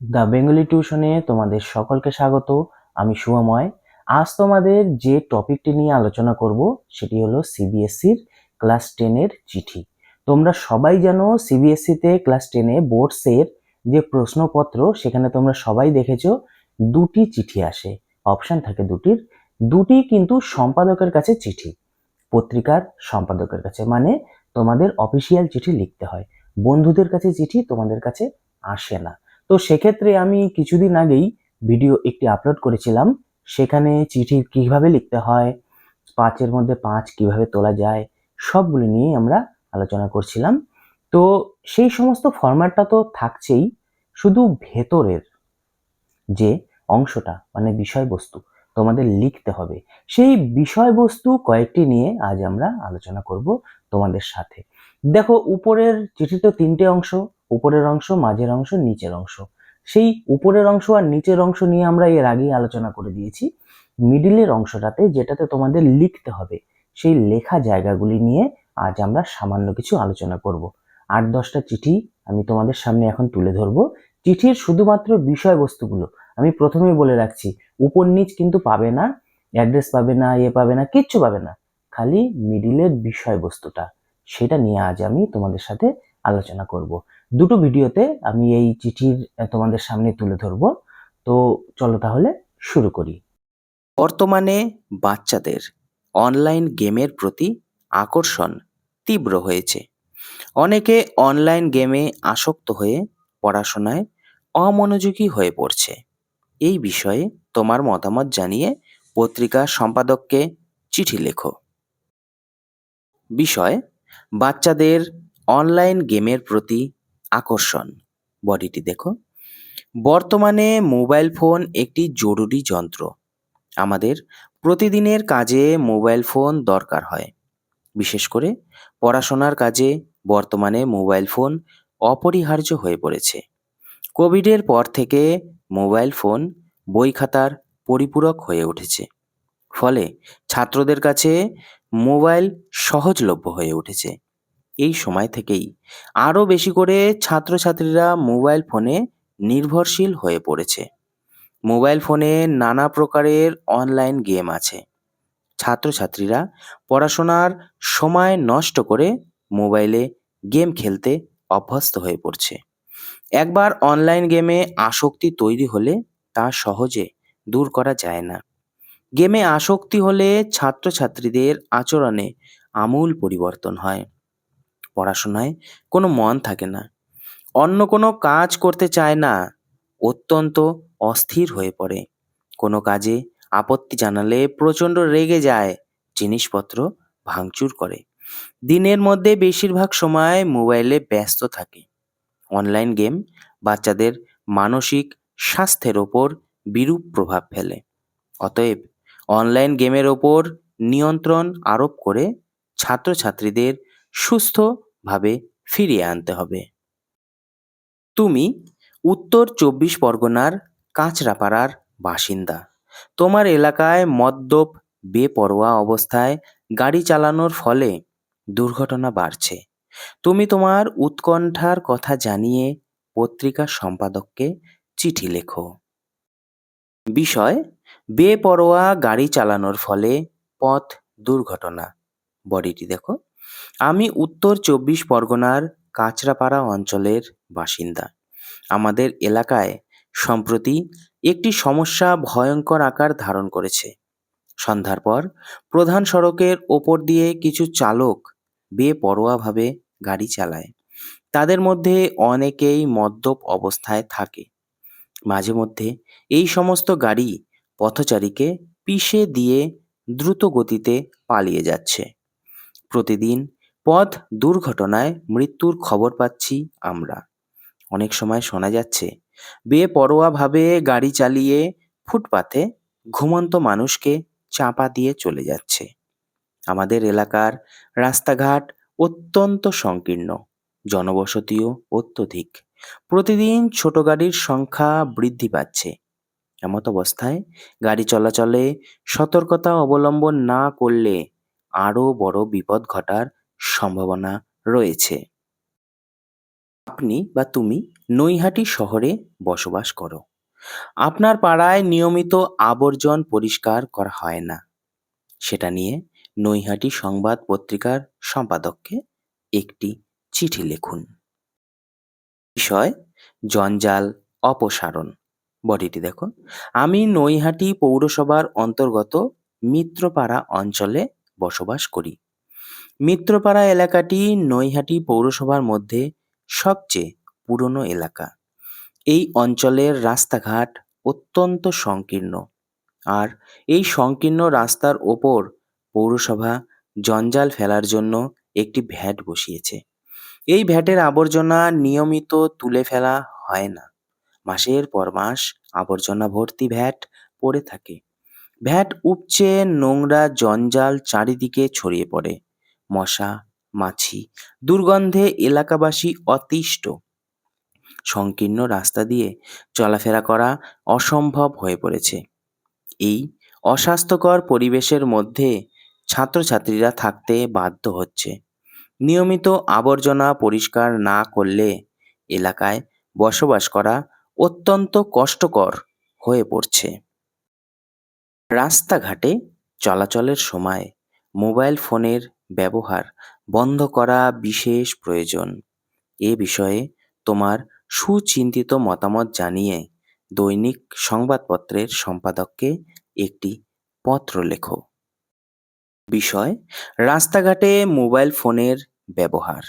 The Bengali টিউশনে তোমাদের সকলকে স্বাগত। আমি শুভময়। আজ তোমাদের যে টপিকটি নিয়ে আলোচনা করব সেটি হলো সিবিএসসির ক্লাস 10-এর চিঠি। তোমরা সবাই জানো সিবিএসসিতে ক্লাস 10-এ বোর্ডসের যে প্রশ্নপত্র সেখানে তোমরা সবাই দেখেছো দুটি চিঠি আসে, অপশন থাকে দুটির। দুটি কিন্তু সম্পাদকের কাছে চিঠি, পত্রিকার সম্পাদকের কাছে, মানে তোমাদের অফিসিয়াল চিঠি লিখতে হয়। বন্ধুদের কাছে চিঠি তোমাদের কাছে আসে না। তো সেক্ষেত্রে আমি কিছুদিন আগেই ভিডিও একটি আপলোড করেছিলাম, সেখানে চিঠি কিভাবে লিখতে হয়, 5-এর মধ্যে 5 কিভাবে তোলা যায়, সবগুলো নিয়ে আমরা আলোচনা করছিলাম। তো সেই সমস্ত ফরম্যাটটা তো থাকছেই, শুধু ভেতরের যে অংশটা মানে বিষয়বস্তু তোমাদের লিখতে হবে, সেই বিষয়বস্তু কয়েকটি নিয়ে আজ আমরা আলোচনা করব তোমাদের সাথে। দেখো, উপরের চিঠিতে 3টে অংশ, উপরের অংশ, মাঝের অংশ, নিচের অংশ। সেই উপরের অংশ আর নিচের অংশ নিয়ে আমরা এর আগেই আলোচনা করে দিয়েছি। মিডিলের অংশটাতে যেটাতে তোমাদের লিখতে হবে, সেই লেখা জায়গাগুলি নিয়ে আজ আমরা সামান্য কিছু আলোচনা করব। 8-10টা চিঠি আমি তোমাদের সামনে এখন তুলে ধরবো। চিঠির শুধুমাত্র বিষয়বস্তুগুলো আমি প্রথমেই বলে রাখছি, উপর নিচ কিন্তু পাবে না, অ্যাড্রেস পাবে না, পাবে না, কিচ্ছু পাবে না। খালি মিডিলের বিষয়বস্তুটা, সেটা নিয়ে আজ আমি তোমাদের সাথে আলোচনা করব। দুটো ভিডিওতে আমি এই চিঠির তোমাদের সামনে তুলে ধরবো। তো চলো তাহলে শুরু করি। বর্তমানে বাচ্চাদের অনলাইন গেমের প্রতি আকর্ষণ তীব্র হয়েছে। অনেকে অনলাইন গেমে আসক্ত হয়ে পড়াশোনায় অমনোযোগী হয়ে পড়ছে। এই বিষয়ে তোমার মতামত জানিয়ে পত্রিকা সম্পাদককে চিঠি লেখো। বিষয়: বাচ্চাদের অনলাইন গেমের প্রতি আকর্ষণ। বডিটি দেখো। বর্তমানে মোবাইল ফোন একটি জরুরি যন্ত্র। আমাদের প্রতিদিনের কাজে মোবাইল ফোন দরকার হয়। বিশেষ করে পড়াশোনার কাজে বর্তমানে মোবাইল ফোন অপরিহার্য হয়ে পড়েছে। কোভিডের পর থেকে মোবাইল ফোন বই খাতার পরিপূরক হয়ে উঠেছে। ফলে ছাত্রদের কাছে মোবাইল সহজলভ্য হয়ে উঠেছে। এই সময় থেকেই আরও বেশি করে ছাত্রছাত্রীরা মোবাইল ফোনে নির্ভরশীল হয়ে পড়েছে। মোবাইল ফোনে নানা প্রকারের অনলাইন গেম আছে। ছাত্রছাত্রীরা পড়াশোনার সময় নষ্ট করে মোবাইলে গেম খেলতে অভ্যস্ত হয়ে পড়ছে। একবার অনলাইন গেমে আসক্তি তৈরি হলে তা সহজে দূর করা যায় না। গেমে আসক্তি হলে ছাত্রছাত্রীদের আচরণে আমূল পরিবর্তন হয়। পড়াশোনায় কোনো মন থাকে না, অন্য কোনো কাজ করতে চায় না, অত্যন্ত অস্থির হয়ে পড়ে। কোনো কাজে আপত্তি জানালে প্রচণ্ড রেগে যায়, জিনিসপত্র ভাঙচুর করে। দিনের মধ্যে বেশিরভাগ সময় মোবাইলে ব্যস্ত থাকে। অনলাইন গেম বাচ্চাদের মানসিক স্বাস্থ্যের ওপর বিরূপ প্রভাব ফেলে। অতএব অনলাইন গেমের ওপর নিয়ন্ত্রণ আরোপ করে ছাত্রছাত্রীদের সুস্থভাবে ফিরিয়ে আনতে হবে। তুমি উত্তর 24 পরগনার কাঁচরাপাড়ার বাসিন্দা। তোমার এলাকায় মদ্যপ বেপরোয়া অবস্থায় গাড়ি চালানোর ফলে দুর্ঘটনা বাড়ছে। তুমি তোমার উৎকণ্ঠার কথা জানিয়ে পত্রিকা সম্পাদককে চিঠি লেখো। বিষয়: বেপরোয়া গাড়ি চালানোর ফলে পথ দুর্ঘটনা। বডিটি দেখো। আমি উত্তর 24 পরগনার কাঁচরাপাড়া অঞ্চলের বাসিন্দা। আমাদের এলাকায় সম্প্রতি একটি সমস্যা ভয়ঙ্কর আকার ধারণ করেছে। সন্ধ্যার পর প্রধান সড়কের ওপর দিয়ে কিছু চালক বেপরোয়াভাবে গাড়ি চালায়। তাদের মধ্যে অনেকেই মদ্যপ অবস্থায় থাকে। মাঝে মধ্যে এই সমস্ত গাড়ি পথচারীকে পিষে দিয়ে দ্রুত গতিতে পালিয়ে যাচ্ছে। প্রতিদিন পথ দুর্ঘটনায় মৃত্যুর খবর পাচ্ছি আমরা। অনেক সময় শোনা যাচ্ছে বেপরোয়াভাবে গাড়ি চালিয়ে ফুটপাতে ঘুমন্ত মানুষকে চাপা দিয়ে চলে যাচ্ছে। আমাদের এলাকার রাস্তাঘাট অত্যন্ত সংকীর্ণ, জনবসতিও অত্যধিক। প্রতিদিন ছোট গাড়ির সংখ্যা বৃদ্ধি পাচ্ছে। এমত অবস্থায় গাড়ি চলাচলে সতর্কতা অবলম্বন না করলে আরও বড় বিপদ ঘটার সম্ভাবনা রয়েছে। আপনি বা তুমি নৈহাটি শহরে বসবাস করো। আপনার পাড়ায় নিয়মিত আবর্জন পরিষ্কার করা হয় না। সেটা নিয়ে নৈহাটি সংবাদ পত্রিকার সম্পাদককে একটি চিঠি লিখুন। বিষয়: জঞ্জাল অপসারণ। বডিটি দেখো। আমি নৈহাটি পৌরসভার অন্তর্গত মিত্রপাড়া অঞ্চলে বসবাস করি। মিত্রপাড়া এলাকাটি নৈহাটি পৌরসভার মধ্যে সবচেয়ে পুরনো এলাকা। এই অঞ্চলের রাস্তাঘাট অত্যন্ত সংকীর্ণ, আর এই সংকীর্ণ রাস্তার ওপর পৌরসভা জঞ্জাল ফেলার জন্য একটি ভ্যাট বসিয়েছে। এই ভ্যাটের আবর্জনা নিয়মিত তুলে ফেলা হয় না। মাসের পর মাস আবর্জনা ভর্তি ভ্যাট পড়ে থাকে। ভ্যাট উপচে নোংরা জঞ্জাল চারিদিকে ছড়িয়ে পড়ে। মশা, মাছি, দুর্গন্ধে এলাকাবাসী অতিষ্ঠ। সংকীর্ণ রাস্তা দিয়ে চলাফেরা করা অসম্ভব হয়ে পড়েছে। এই অস্বাস্থ্যকর পরিবেশের মধ্যে ছাত্রছাত্রীরা থাকতে বাধ্য হচ্ছে। নিয়মিত আবর্জনা পরিষ্কার না করলে এলাকায় বসবাস করা অত্যন্ত কষ্টকর হয়ে পড়ছে। রাস্তাঘাটে চলাচলের সময় মোবাইল ফোনের ব্যবহার বন্ধ করা বিশেষ প্রয়োজন। এ বিষয়ে তোমার সুচিন্তিত মতামত জানিয়ে দৈনিক সংবাদপত্রের সম্পাদককে একটি পত্র লেখো। বিষয়: রাস্তাঘাটে মোবাইল ফোনের ব্যবহার।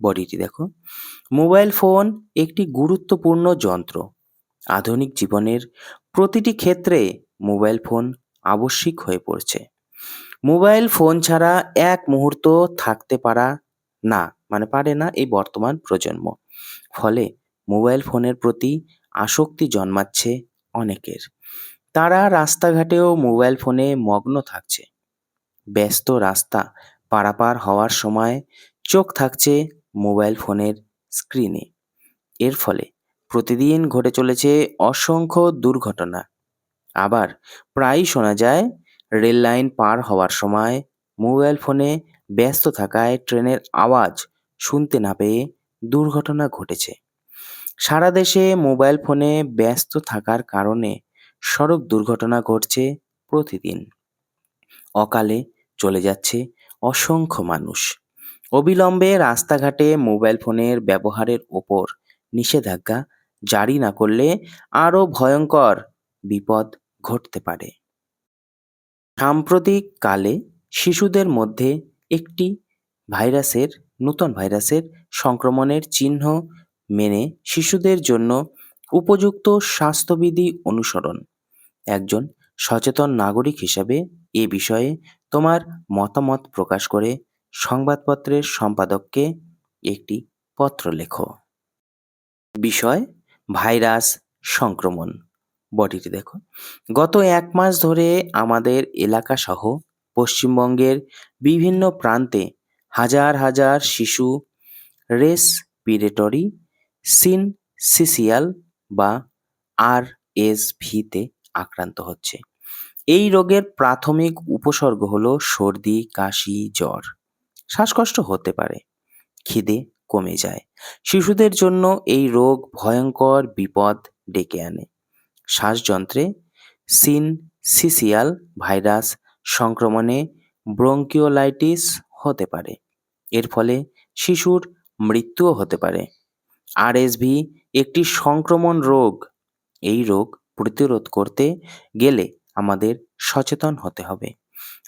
বডিটি দেখো। মোবাইল ফোন একটি গুরুত্বপূর্ণ যন্ত্র। আধুনিক জীবনের প্রতিটি ক্ষেত্রে মোবাইল ফোন আবশ্যিক হয়ে পড়ছে। মোবাইল ফোন ছাড়া এক মুহূর্ত থাকতে পারে না এই বর্তমান প্রজন্ম। ফলে মোবাইল ফোনের প্রতি আসক্তি জন্মাচ্ছে অনেকের। তারা রাস্তাঘাটেও মোবাইল ফোনে মগ্ন থাকছে। ব্যস্ত রাস্তা পারাপার হওয়ার সময় চোখ থাকছে মোবাইল ফোনের স্ক্রিনে। এর ফলে প্রতিদিন ঘটে চলেছে অসংখ্য দুর্ঘটনা। আবার প্রায়ই শোনা যায় রেল লাইন পার হওয়ার সময় মোবাইল ফোনে ব্যস্ত থাকায় ট্রেনের আওয়াজ শুনতে না পেয়ে দুর্ঘটনা ঘটেছে। সারা দেশে মোবাইল ফোনে ব্যস্ত থাকার কারণে সড়ক দুর্ঘটনা ঘটছে প্রতিদিন। অকালে চলে যাচ্ছে অসংখ্য মানুষ। অবিলম্বে রাস্তাঘাটে মোবাইল ফোনের ব্যবহারের ওপর নিষেধাজ্ঞা জারি না করলে আরও ভয়ঙ্কর বিপদ ঘটতে পারে। সাম্প্রতিক কালে শিশুদের মধ্যে একটি নতুন ভাইরাসের সংক্রমণের চিহ্ন মেনে শিশুদের জন্য উপযুক্ত স্বাস্থ্যবিধি অনুসরণ। একজন সচেতন নাগরিক হিসাবে এ বিষয়ে তোমার মতামত প্রকাশ করে সংবাদপত্রের সম্পাদককে একটি পত্র লেখো। বিষয়: ভাইরাস সংক্রমণ। বডিটি দেখো। গত 1 মাস ধরে আমাদের এলাকা সহ পশ্চিমবঙ্গের বিভিন্ন প্রান্তে হাজার হাজার শিশু রেসপিরেটরি সিনসিসিয়াল বা আরএসভিতে আক্রান্ত হচ্ছে। এই রোগের প্রাথমিক উপসর্গ হলো সর্দি, কাশি, জ্বর। শ্বাসকষ্ট হতে পারে, খিদে কমে যায়। শিশুদের জন্য এই রোগ ভয়ঙ্কর বিপদ ডেকে আনে। শ্বাসযন্ত্রে সিনসিসিয়াল ভাইরাস সংক্রমণে ব্রঙ্কিওলাইটিস হতে পারে। এর ফলে শিশুর মৃত্যুও হতে পারে। আরএসভি একটি সংক্রমণ রোগ। এই রোগ প্রতিরোধ করতে গেলে আমাদের সচেতন হতে হবে।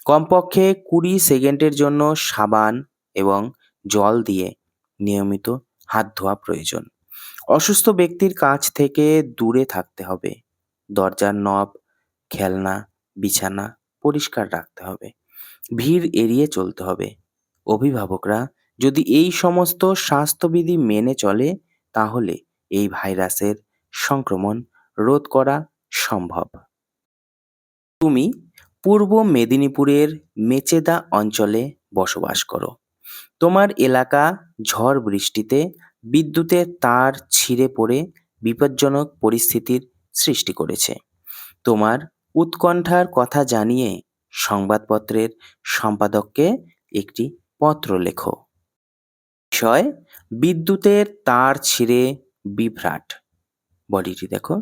কমপক্ষে 20 সেকেন্ডের জন্য সাবান এবং জল দিয়ে নিয়মিত হাত ধোয়া প্রয়োজন। অসুস্থ ব্যক্তির কাছ থেকে দূরে থাকতে হবে। দরজার নব, খেলনা, বিছানা পরিষ্কার রাখতে হবে। ভিড় এড়িয়ে চলতে হবে। অভিভাবকরা যদি এই সমস্ত স্বাস্থ্যবিধি মেনে চলে তাহলে এই ভাইরাসের সংক্রমণ রোধ করা সম্ভব। তুমি পূর্ব মেদিনীপুরের মেচেদা অঞ্চলে বসবাস করো। তোমার এলাকা ঝড় বৃষ্টিতে বিদ্যুতের তার ছিঁড়ে পড়ে বিপজ্জনক পরিস্থিতির সৃষ্টি করেছে। তোমার উৎকণ্ঠার কথা জানিয়ে সংবাদপত্রের সম্পাদককে একটি পত্র লেখো। বিষয় বিদ্যুতের তার ছিঁড়ে বিভ্রাট। বডিটি দেখো।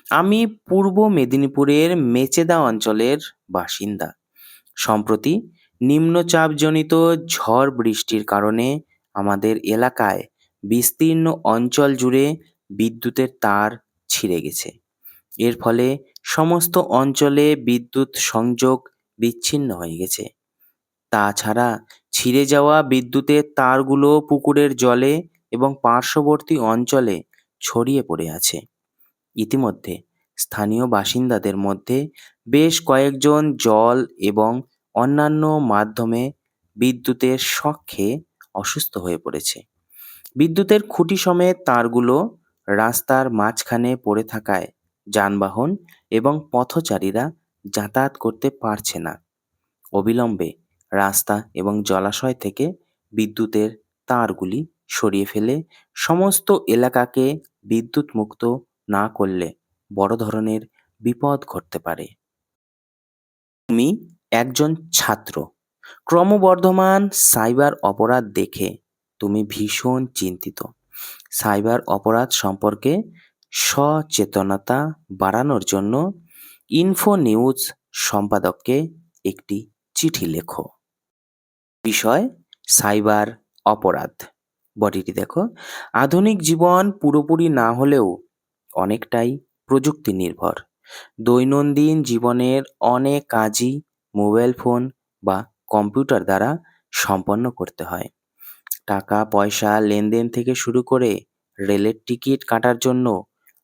আমি পূর্ব মেদিনীপুরের মেচেদা অঞ্চলের বাসিন্দা। সম্প্রতি নিম্নচাপজনিত ঝড় বৃষ্টির কারণে আমাদের এলাকায় বিস্তীর্ণ অঞ্চল জুড়ে বিদ্যুতের তার ছিঁড়ে গেছে। এর ফলে সমস্ত অঞ্চলে বিদ্যুৎ সংযোগ বিচ্ছিন্ন হয়ে গেছে। তাছাড়া ছিঁড়ে যাওয়া বিদ্যুতের তারগুলো পুকুরের জলে এবং পার্শ্ববর্তী অঞ্চলে ছড়িয়ে পড়ে আছে। ইতিমধ্যে স্থানীয় বাসিন্দাদের মধ্যে বেশ কয়েকজন জল এবং অন্যান্য মাধ্যমে বিদ্যুতের শক খেয়ে অসুস্থ হয়ে পড়েছে। বিদ্যুতের খুঁটি সমেত তারগুলো রাস্তার মাঝখানে পড়ে থাকায় যানবাহন এবং পথচারীরা যাতায়াত করতে পারছে না। অবিলম্বে রাস্তা এবং জলাশয় থেকে বিদ্যুতের তারগুলি সরিয়ে ফেলে সমস্ত এলাকাকে বিদ্যুৎ মুক্ত না করলে বড় ধরনের বিপদ ঘটতে পারে। তুমি একজন ছাত্র। ক্রমবর্ধমান সাইবার অপরাধ দেখে তুমি ভীষণ চিন্তিত। সাইবার অপরাধ সম্পর্কে সচেতনতা বাড়ানোর জন্য ইনফো নিউজ সম্পাদককে একটি চিঠি লেখো। বিষয় সাইবার অপরাধ। বডিটি দেখো। আধুনিক জীবন পুরোপুরি না হলেও অনেকটাই প্রযুক্তি নির্ভর। দৈনন্দিন জীবনের অনেক কাজই মোবাইল ফোন বা কম্পিউটার দ্বারা সম্পন্ন করতে হয়। টাকা পয়সা লেনদেন থেকে শুরু করে রেলের টিকিট কাটার জন্য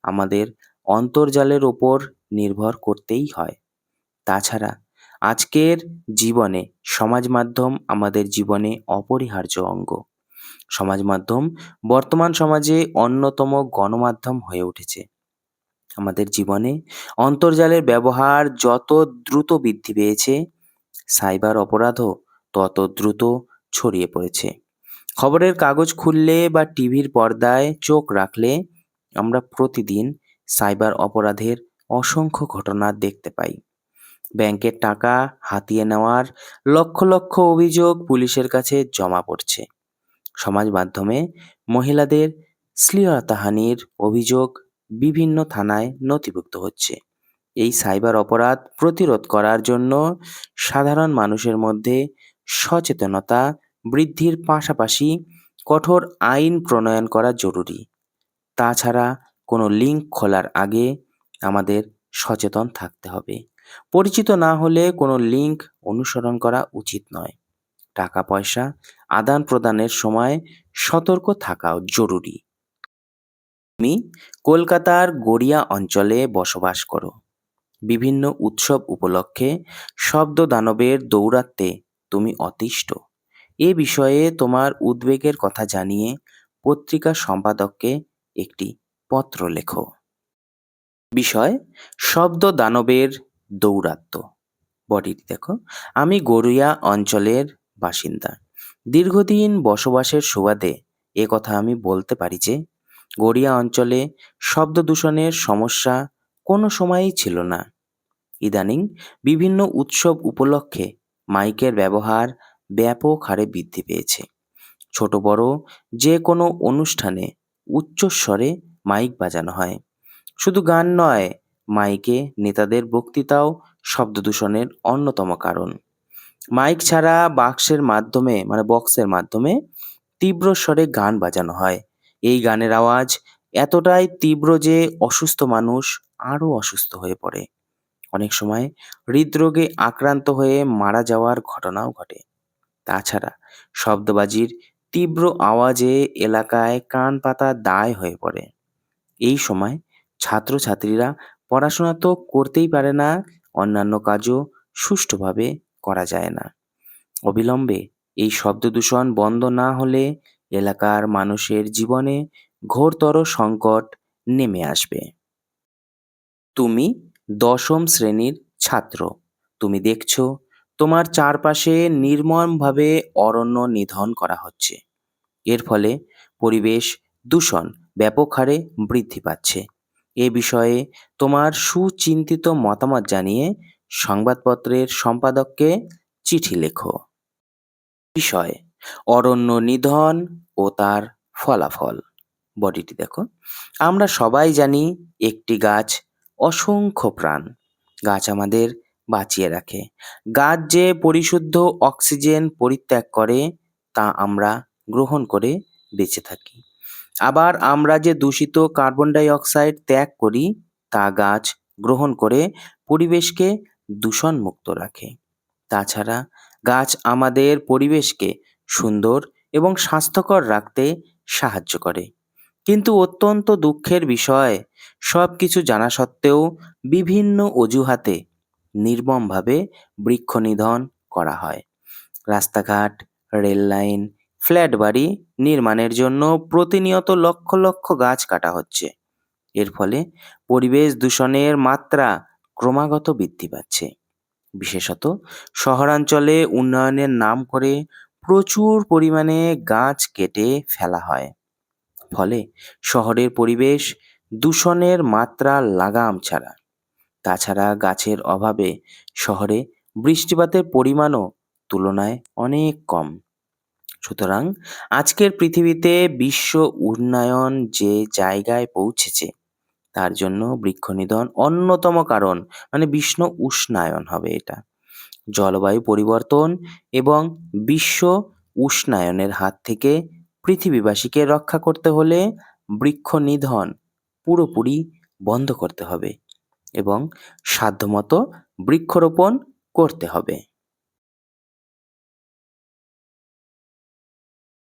আমাদের অন্তর্জালের ওপর নির্ভর করতেই হয়। তাছাড়া আজকের জীবনে সমাজ মাধ্যম আমাদের জীবনে অপরিহার্য অঙ্গ। সমাজ মাধ্যম বর্তমান সমাজে অন্যতম গণমাধ্যম হয়ে উঠেছে। আমাদের জীবনে অন্তর্জালের ব্যবহার যত দ্রুত বৃদ্ধি পেয়েছে, সাইবার অপরাধও তত দ্রুত ছড়িয়ে পড়েছে। খবরের কাগজ খুললে বা টিভির পর্দায় চোখ রাখলে আমরা প্রতিদিন সাইবার অপরাধের অসংখ্য ঘটনা দেখতে পাই। ব্যাংকের টাকা হাতিয়ে নেওয়ার লক্ষ লক্ষ অভিযোগ পুলিশের কাছে জমা পড়ছে। সমাজ মাধ্যমে মহিলাদের শ্লীলতাহানির অভিযোগ বিভিন্ন থানায় নথিভুক্ত হচ্ছে। এই সাইবার অপরাধ প্রতিরোধ করার জন্য সাধারণ মানুষের মধ্যে সচেতনতা বৃদ্ধির পাশাপাশি কঠোর আইন প্রণয়ন করা জরুরি। তাছাড়া কোনো লিঙ্ক খোলার আগে আমাদের সচেতন থাকতে হবে। পরিচিত না হলে কোনো লিঙ্ক অনুসরণ করা উচিত নয়। টাকা পয়সা আদান প্রদানের সময় সতর্ক থাকাও জরুরি। তুমি কলকাতার গড়িয়া অঞ্চলে বসবাস করো। বিভিন্ন উৎসব উপলক্ষে শব্দ দানবের দৌরাত্ম্যে তুমি অতিষ্ঠ। এ বিষয়ে তোমার উদ্বেগের কথা জানিয়ে পত্রিকা সম্পাদককে একটি পত্র লেখো। বিষয় শব্দ দানবের দৌরাত্ম্য। বডিটি দেখো। আমি গড়িয়া অঞ্চলের বাসিন্দা। দীর্ঘদিন বসবাসের সুবাদে এ কথা আমি বলতে পারি যে গড়িয়া অঞ্চলে শব্দ দূষণের সমস্যা কোনো সময়ই ছিল না। ইদানিং বিভিন্ন উৎসব উপলক্ষে মাইকের ব্যবহার ব্যাপক হারে বৃদ্ধি পেয়েছে। ছোট বড় যে কোনো অনুষ্ঠানে উচ্চস্বরে মাইক বাজানো হয়। শুধু গান নয়, মাইকে নেতাদের বক্তৃতাও শব্দ দূষণের অন্যতম কারণ। মাইক ছাড়া বক্সের মাধ্যমে তীব্র স্বরে গান বাজানো হয়। এই গানের আওয়াজ এতটাই তীব্র যে অসুস্থ মানুষ আরও অসুস্থ হয়ে পড়ে। অনেক সময় হৃদরোগে আক্রান্ত হয়ে মারা যাওয়ার ঘটনাও ঘটে। তাছাড়া শব্দবাজির তীব্র আওয়াজে এলাকায় কান পাতা দায় হয়ে পড়ে। এই সময় ছাত্রছাত্রীরা পড়াশোনা তো করতেই পারে না, অন্যান্য কাজও সুষ্ঠুভাবে করা যায় না। অবিলম্বে এই শব্দ দূষণ বন্ধ না হলে এলাকার মানুষের জীবনে ঘোরতর সংকট নেমে আসবে। তুমি ১০ম শ্রেণীর ছাত্র। তুমি দেখছো তোমার চারপাশে নির্মমভাবে অরণ্য নিধন করা হচ্ছে। এর ফলে পরিবেশ দূষণ ব্যাপক হারে বৃদ্ধি পাচ্ছে। এ বিষয়ে তোমার সুচিন্তিত মতামত জানিয়ে সংবাদপত্রের সম্পাদককে চিঠি লেখো। বিষয় অরণ্য নিধন ও তার ফলাফল। বডিটি দেখো। আমরা সবাই জানি একটি গাছ অসংখ্য প্রাণ। গাছ আমাদের বাঁচিয়ে রাখে। গাছ যে পরিশুদ্ধ অক্সিজেন পরিত্যাগ করে তা আমরা গ্রহণ করে বেঁচে থাকি। আবার আমরা যে দূষিত কার্বন ডাই অক্সাইড ত্যাগ করি তা গাছ গ্রহণ করে পরিবেশকে দূষণমুক্ত রাখে। তাছাড়া গাছ আমাদের পরিবেশকে সুন্দর এবং স্বাস্থ্যকর রাখতে সাহায্য করে। কিন্তু অত্যন্ত দুঃখের বিষয়, সব কিছু জানা সত্ত্বেও বিভিন্ন অজুহাতে নির্মমভাবে বৃক্ষ নিধন করা হয়। রাস্তাঘাট, রেল লাইন, ফ্ল্যাট বাড়ি নির্মাণের জন্য প্রতিনিয়ত লক্ষ লক্ষ গাছ কাটা হচ্ছে। এর ফলে পরিবেশ দূষণের মাত্রা ক্রমাগত বৃদ্ধি পাচ্ছে। বিশেষত শহরাঞ্চলে উন্নয়নের নাম করে প্রচুর পরিমাণে গাছ কেটে ফেলা হয়। ফলে শহরের পরিবেশ দূষণের মাত্রা লাগাম ছাড়া। তাছাড়া গাছের অভাবে শহরে বৃষ্টিপাতের পরিমাণও তুলনায় অনেক কম। সুতরাং আজকের পৃথিবীতে বিশ্ব উন্নয়ন যে জায়গায় পৌঁছেছে তার জন্য বৃক্ষনিধন অন্যতম কারণ, মানে বিশ্ব উষ্ণায়ন হবে এটা। জলবায়ু পরিবর্তন এবং বিশ্ব উষ্ণায়নের হাত থেকে পৃথিবীবাসীকে রক্ষা করতে হলে বৃক্ষ নিধন পুরোপুরি বন্ধ করতে হবে এবং সাধ্যমতো বৃক্ষরোপণ করতে হবে।